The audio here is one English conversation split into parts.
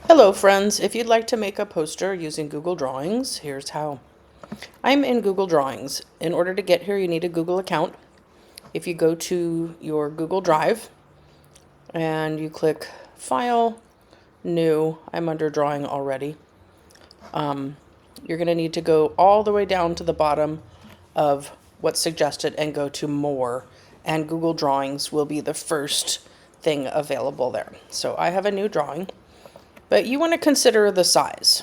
Hello friends, if you'd like to make a poster using Google Drawings, here's how. I'm in Google Drawings. In order to get here, you need a Google account. If you go to your Google Drive and you click File, New, I'm under Drawing already. You're going to need to go all the way down to the bottom of what's suggested and go to More, and Google Drawings will be the first thing available there. So I have a new drawing, but you want to consider the size.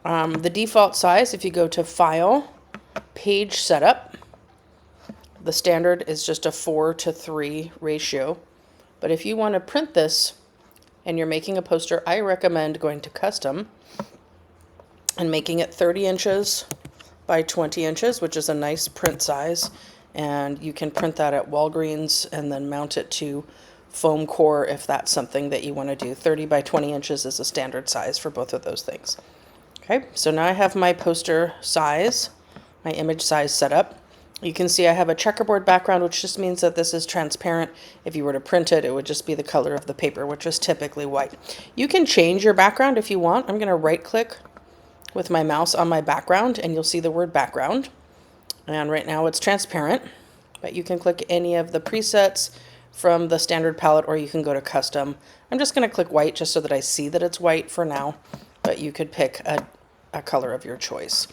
The default size, if you go to File, Page Setup, the standard is just a 4:3 ratio. But if you want to print this and you're making a poster, I recommend going to Custom and making it 30 inches by 20 inches, which is a nice print size. And you can print that at Walgreens and then mount it to foam core if that's something that you want to do. 30 by 20 inches is a standard size for both of those things. Okay, so now I have my poster size, my image size set up. You can see I have a checkerboard background, which just means that this is transparent. If you were to print it, it would just be the color of the paper, which is typically white. You can change your background if you want. I'm going to right click with my mouse on my background and you'll see the word background. And right now it's transparent, but you can click any of the presets from the standard palette or you can go to custom. I'm just going to click white just so that I see that it's white for now, but you could pick a color of your choice.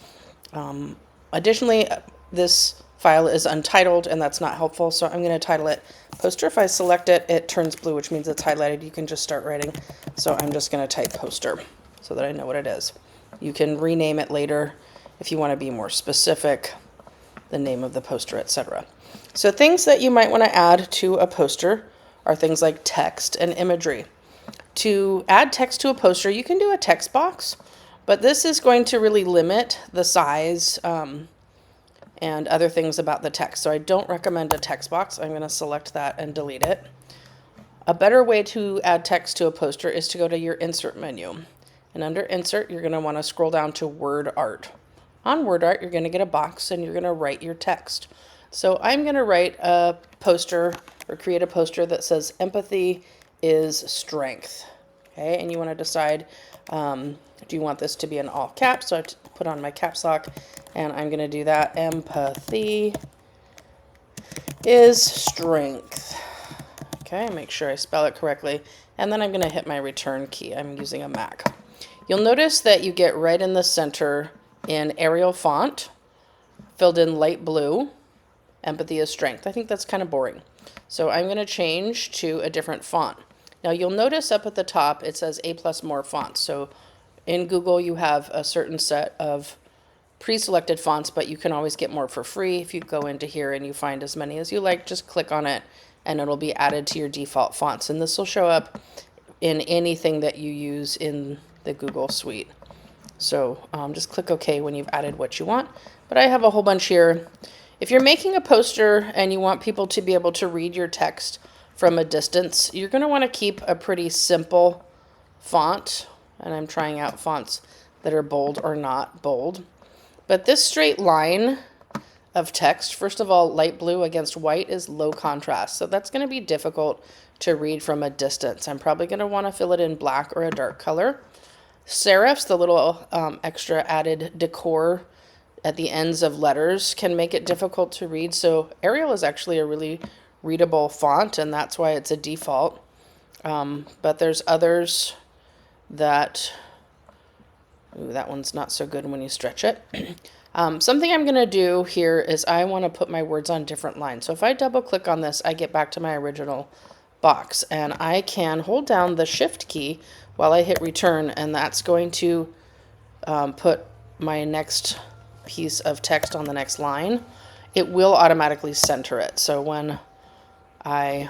Additionally, this file is untitled and that's not helpful, so I'm going to title it poster. If I select it, it turns blue, which means it's highlighted. You can just start writing. So I'm just going to type poster so that I know what it is. You can rename it later if you want to be more specific, the name of the poster, etc. So things that you might want to add to a poster are things like text and imagery. To add text to a poster, you can do a text box, but this is going to really limit the size and other things about the text. So I don't recommend a text box. I'm going to select that and delete it. A better way to add text to a poster is to go to your Insert menu. And under Insert, you're going to want to scroll down to Word Art. On Word Art, you're going to get a box and you're going to write your text. So I'm going to write a poster or create a poster that says empathy is strength. Okay, and you want to decide, do you want this to be in all caps? So I put on my caps lock and I'm going to do that. Empathy is strength. Okay, make sure I spell it correctly. And then I'm going to hit my return key. I'm using a Mac. You'll notice that you get right in the center in Arial font, filled in light blue, empathy is strength. I think that's kind of boring. So I'm going to change to a different font. Now you'll notice up at the top it says A+ more fonts. So in Google you have a certain set of pre-selected fonts, but you can always get more for free. If you go into here and you find as many as you like, just click on it and it'll be added to your default fonts. And this will show up in anything that you use in the Google suite. So just click OK when you've added what you want. But I have a whole bunch here. If you're making a poster and you want people to be able to read your text from a distance, you're going to want to keep a pretty simple font. And I'm trying out fonts that are bold or not bold. But this straight line of text, first of all, light blue against white is low contrast. So that's going to be difficult to read from a distance. I'm probably going to want to fill it in black or a dark color. Serifs, the little extra added decor at the ends of letters, can make it difficult to read. So Arial is actually a really readable font, and that's why it's a default. But there's others that, ooh, that one's not so good when you stretch it. Something I'm going to do here is I want to put my words on different lines. So if I double click on this, I get back to my original box, and I can hold down the Shift key while I hit return, and that's going to put my next piece of text on the next line. It will automatically center it. So when I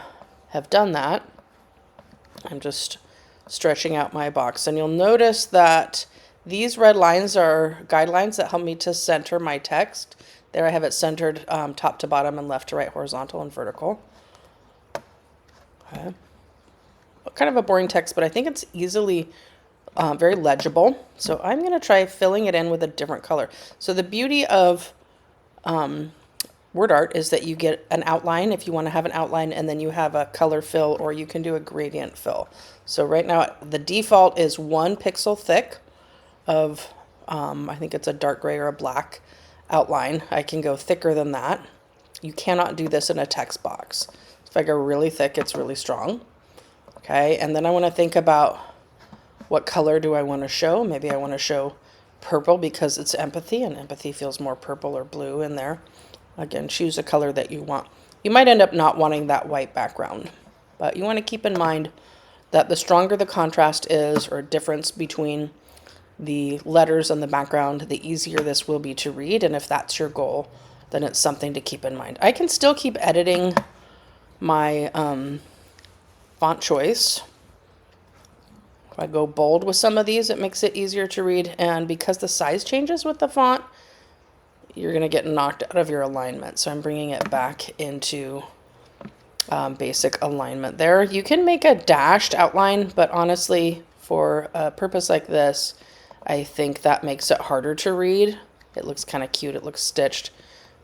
have done that, I'm just stretching out my box, and you'll notice that these red lines are guidelines that help me to center my text. There I have it centered top to bottom and left to right, horizontal and vertical. Okay. Kind of a boring text, but I think it's easily very legible. So I'm going to try filling it in with a different color. So the beauty of word art is that you get an outline if you want to have an outline, and then you have a color fill, or you can do a gradient fill. So right now the default is 1 pixel thick of, I think it's a dark gray or a black outline. I can go thicker than that. You cannot do this in a text box. If I go really thick, it's really strong. Okay, and then I want to think about what color do I want to show. Maybe I want to show purple because it's empathy, and empathy feels more purple or blue in there. Again, choose a color that you want. You might end up not wanting that white background, but you want to keep in mind that the stronger the contrast is, or difference between the letters and the background, the easier this will be to read. And if that's your goal, then it's something to keep in mind. I can still keep editing my font choice. If I go bold with some of these, it makes it easier to read. And because the size changes with the font, you're going to get knocked out of your alignment. So I'm bringing it back into basic alignment there. You can make a dashed outline, but honestly, for a purpose like this, I think that makes it harder to read. It looks kind of cute. It looks stitched,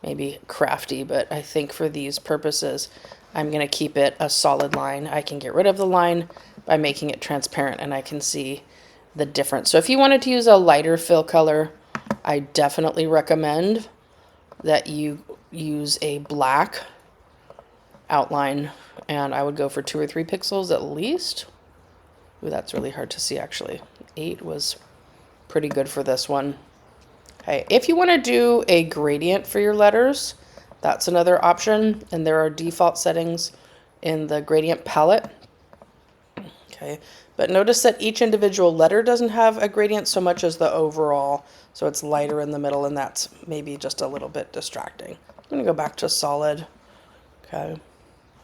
maybe crafty, but I think for these purposes, I'm going to keep it a solid line. I can get rid of the line by making it transparent, and I can see the difference. So if you wanted to use a lighter fill color, I definitely recommend that you use a black outline, and I would go for 2 or 3 pixels at least. Ooh, that's really hard to see actually. 8 was pretty good for this one. Okay, if you want to do a gradient for your letters, that's another option, and there are default settings in the gradient palette. Okay, but notice that each individual letter doesn't have a gradient so much as the overall, so it's lighter in the middle, and that's maybe just a little bit distracting. I'm going to go back to solid. Okay,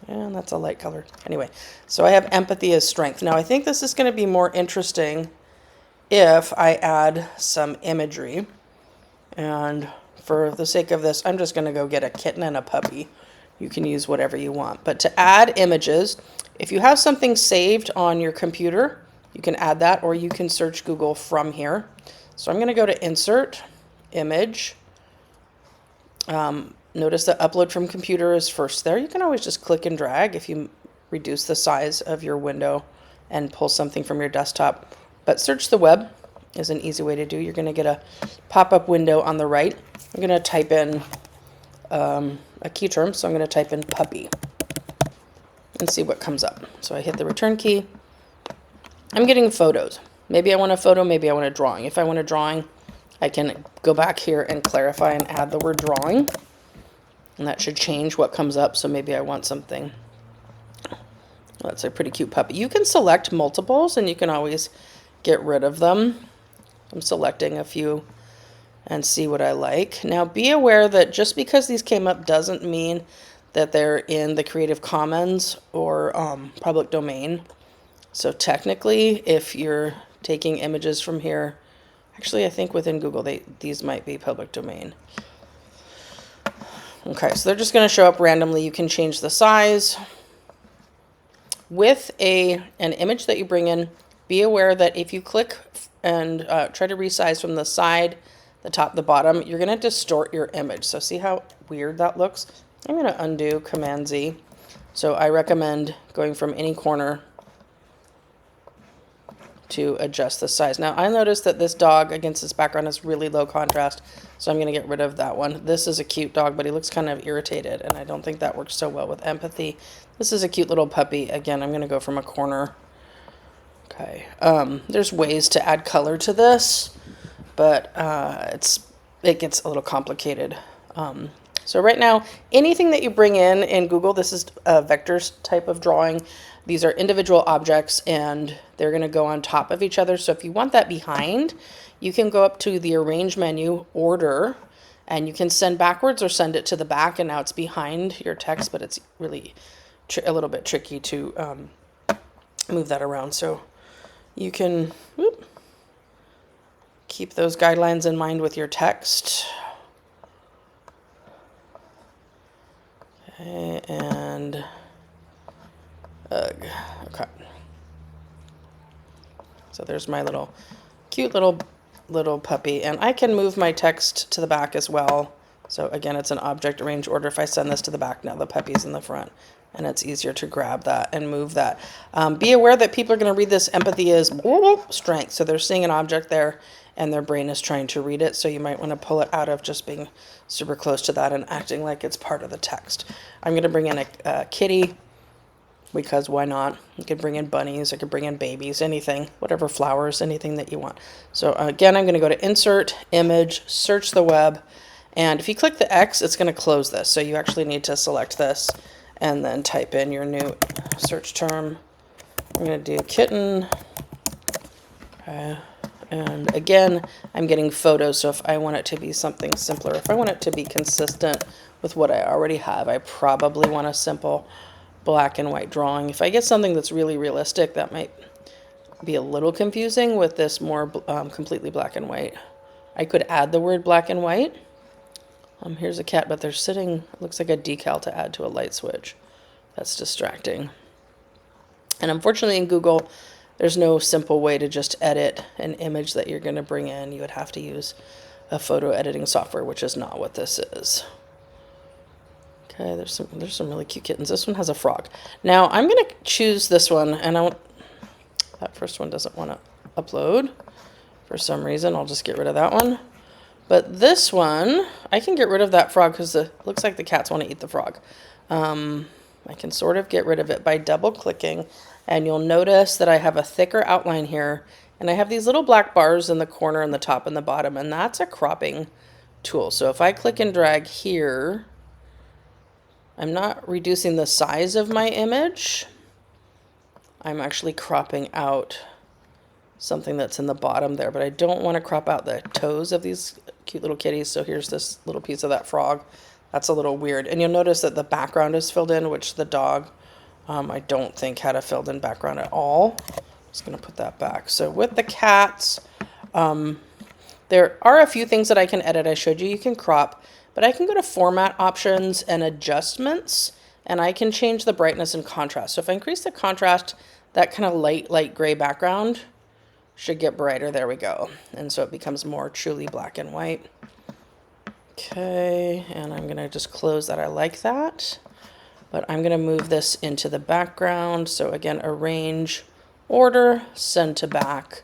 and that's a light color. Anyway, so I have empathy as strength. Now I think this is going to be more interesting if I add some imagery, and for the sake of this, I'm just going to go get a kitten and a puppy. You can use whatever you want, but to add images, if you have something saved on your computer, you can add that, or you can search Google from here. So I'm going to go to Insert, Image. Notice that Upload from Computer is first there. You can always just click and drag if you reduce the size of your window and pull something from your desktop. But search the web is an easy way to do. You're going to get a pop-up window on the right. I'm going to type in a key term, so I'm going to type in puppy and see what comes up. So I hit the return key. I'm getting photos. Maybe I want a photo, maybe I want a drawing. If I want a drawing, I can go back here and clarify and add the word drawing, and that should change what comes up. So maybe I want something. That's a pretty cute puppy. You can select multiples, and you can always get rid of them. I'm selecting a few and see what I like. Now be aware that just because these came up doesn't mean that they're in the Creative Commons or public domain. So technically, if you're taking images from here, actually I think within Google these might be public domain. Okay, so they're just going to show up randomly. You can change the size. With an image that you bring in, be aware that if you click and try to resize from the side, the top, the bottom, you're going to distort your image. So see how weird that looks? I'm going to undo, Command Z. So I recommend going from any corner to adjust the size. Now I noticed that this dog against this background is really low contrast, so I'm going to get rid of that one. This is a cute dog, but he looks kind of irritated, and I don't think that works so well with empathy. This is a cute little puppy. Again, I'm going to go from a corner. Okay, there's ways to add color to this, but it gets a little complicated. So right now, anything that you bring in Google, this is a vectors type of drawing. These are individual objects, and they're going to go on top of each other. So if you want that behind, you can go up to the Arrange menu, Order, and you can send backwards or send it to the back, and now it's behind your text, but it's really a little bit tricky to move that around. So you can keep those guidelines in mind with your text. Okay, and okay. So there's my cute little puppy, and I can move my text to the back as well So again, it's an object arrange order. If I send this to the back, now the puppy's in the front, and it's easier to grab that and move that. Be aware that people are going to read this empathy as strength. So they're seeing an object there and their brain is trying to read it. So you might want to pull it out of just being super close to that and acting like it's part of the text. I'm going to bring in a kitty, because why not? You could bring in bunnies, I could bring in babies, anything, whatever, flowers, anything that you want. So again, I'm going to go to Insert, Image, Search the Web, and if you click the X, it's going to close this. So you actually need to select this and then type in your new search term. I'm going to do kitten. And again, I'm getting photos, so if I want it to be something simpler, if I want it to be consistent with what I already have, I probably want a simple black and white drawing. If I get something that's really realistic, that might be a little confusing with this more completely black and white. I could add the word black and white. Here's a cat, but they're sitting, looks like a decal to add to a light switch. That's distracting. And unfortunately in Google, there's no simple way to just edit an image that you're going to bring in. You would have to use a photo editing software, which is not what this is. Okay, there's some really cute kittens. This one has a frog. Now I'm going to choose this one, and that first one doesn't want to upload for some reason. I'll just get rid of that one. But this one, I can get rid of that frog because it looks like the cats want to eat the frog. I can sort of get rid of it by double clicking, and you'll notice that I have a thicker outline here, and I have these little black bars in the corner and the top and the bottom, and that's a cropping tool. So if I click and drag here, I'm not reducing the size of my image. I'm actually cropping out something that's in the bottom there, but I don't want to crop out the toes of these cute little kitties. So here's this little piece of that frog. That's a little weird. And you'll notice that the background is filled in, which the dog, I don't think had a filled in background at all. Just going to put that back. So with the cats, there are a few things that I can edit. I showed you can crop, but I can go to Format Options and Adjustments, and I can change the brightness and contrast. So if I increase the contrast, that kind of light gray background should get brighter. There we go. And so it becomes more truly black and white. Okay, and I'm going to just close that. I like that. But I'm going to move this into the background. So again, arrange, order, send to back.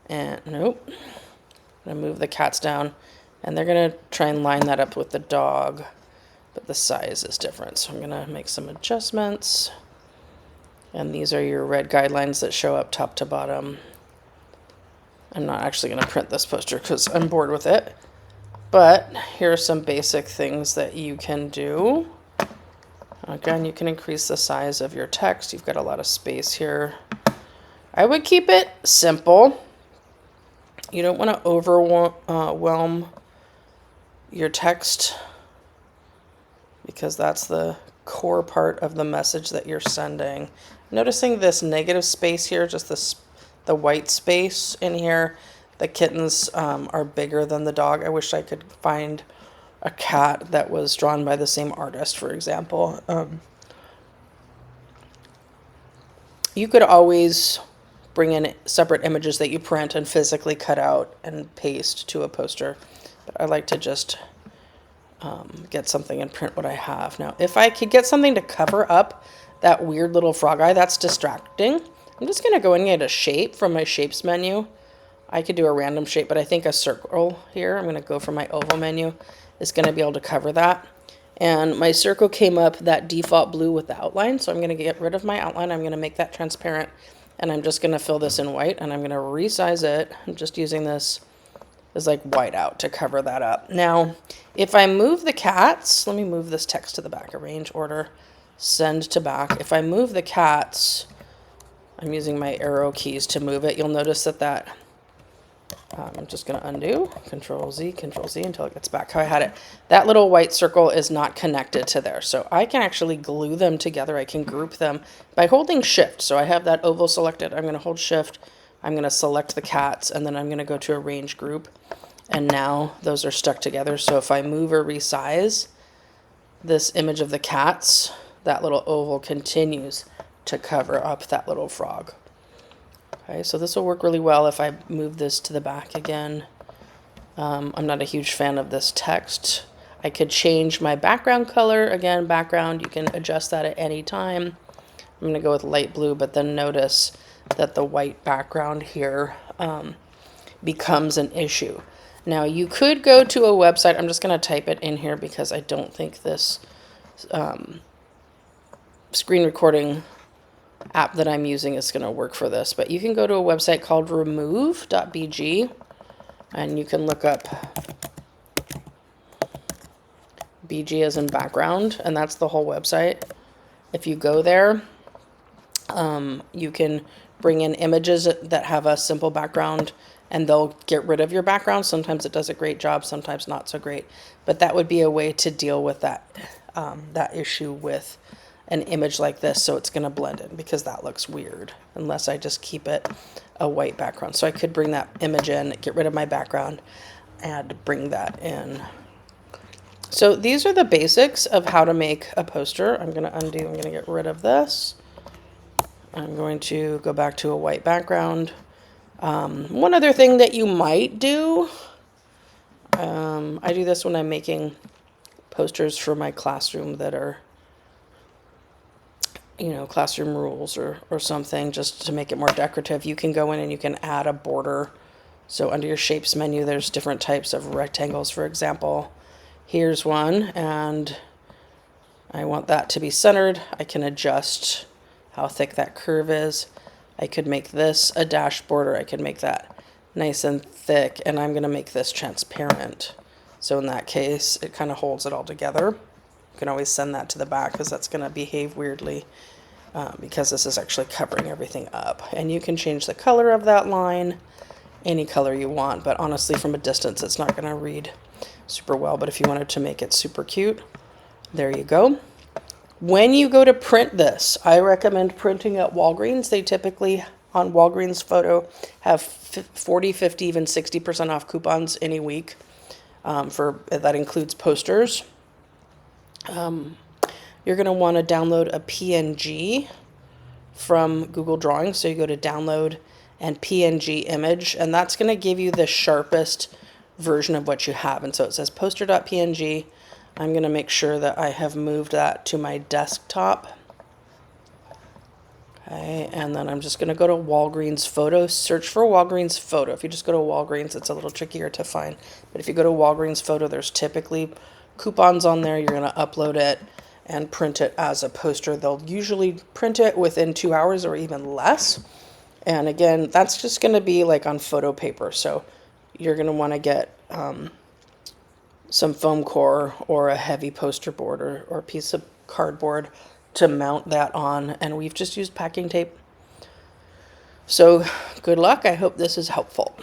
And nope. I'm going to move the cats down. And they're going to try and line that up with the dog. But the size is different. So I'm going to make some adjustments. And these are your red guidelines that show up top to bottom. I'm not actually going to print this poster because I'm bored with it. But here are some basic things that you can do. Again, you can increase the size of your text. You've got a lot of space here. I would keep it simple. You don't want to overwhelm your text because that's the core part of the message that you're sending. Noticing this negative space here, just the white space in here. The kittens are bigger than the dog. I wish I could find a cat that was drawn by the same artist, for example. You could always bring in separate images that you print and physically cut out and paste to a poster. But I like to just get something and print what I have. Now, if I could get something to cover up that weird little frog eye, that's distracting. I'm just going to go and get a shape from my shapes menu. I could do a random shape, but I think a circle here, I'm going to go for my oval menu, is going to be able to cover that. And my circle came up that default blue with the outline, so I'm going to get rid of my outline. I'm going to make that transparent, and I'm just going to fill this in white, and I'm going to resize it. I'm just using this as like whiteout to cover that up. Now, if I move the cats, let me move this text to the back, arrange, order, send to back. If I move the cats, I'm using my arrow keys to move it. You'll notice that I'm just going to undo, Control Z until it gets back how I had it. That little white circle is not connected to there. So I can actually glue them together. I can group them by holding Shift. So I have that oval selected. I'm going to hold Shift. I'm going to select the cats, and then I'm going to go to Arrange Group. And now those are stuck together. So if I move or resize this image of the cats, that little oval continues to cover up that little frog. Okay, so this will work really well if I move this to the back again. I'm not a huge fan of this text. I could change my background color. Again, background, you can adjust that at any time. I'm going to go with light blue, but then notice that the white background here becomes an issue. Now you could go to a website. I'm just going to type it in here because I don't think this screen recording app that I'm using is going to work for this. But you can go to a website called remove.bg and you can look up BG as in background, and that's the whole website. If you go there, you can bring in images that have a simple background and they'll get rid of your background. Sometimes it does a great job, sometimes not so great. But that would be a way to deal with that, that issue with an image like this. So it's going to blend in because that looks weird unless I just keep it a white background. So I could bring that image in, get rid of my background, and bring that in. So these are the basics of how to make a poster. I'm going to undo, I'm going to get rid of this. I'm going to go back to a white background. One other thing that you might do, I do this when I'm making posters for my classroom that are, you know, classroom rules or something, just to make it more decorative. You can go in and you can add a border. So under your shapes menu, there's different types of rectangles, for example. Here's one, and I want that to be centered. I can adjust how thick that curve is. I could make this a dash border. I could make that nice and thick, and I'm going to make this transparent. So in that case, it kind of holds it all together. You can always send that to the back because that's going to behave weirdly because this is actually covering everything up. And you can change the color of that line any color you want, but honestly from a distance it's not going to read super well. But if you wanted to make it super cute, there you go. When you go to print this, I recommend printing at Walgreens. They typically on Walgreens Photo have 40, 50, even 60% off coupons any week. That includes posters. You're going to want to download a PNG from Google Drawings. So you go to download and PNG image, and that's going to give you the sharpest version of what you have. And so it says poster.png. I'm going to make sure that I have moved that to my desktop. Okay, and then I'm just going to go to Walgreens Photo, search for Walgreens Photo. If you just go to Walgreens, it's a little trickier to find. But if you go to Walgreens Photo, there's typically coupons on there. You're going to upload it and print it as a poster. They'll usually print it within 2 hours or even less. And again, that's just going to be like on photo paper. So you're going to want to get some foam core or a heavy poster board or a piece of cardboard to mount that on. And we've just used packing tape. So good luck. I hope this is helpful.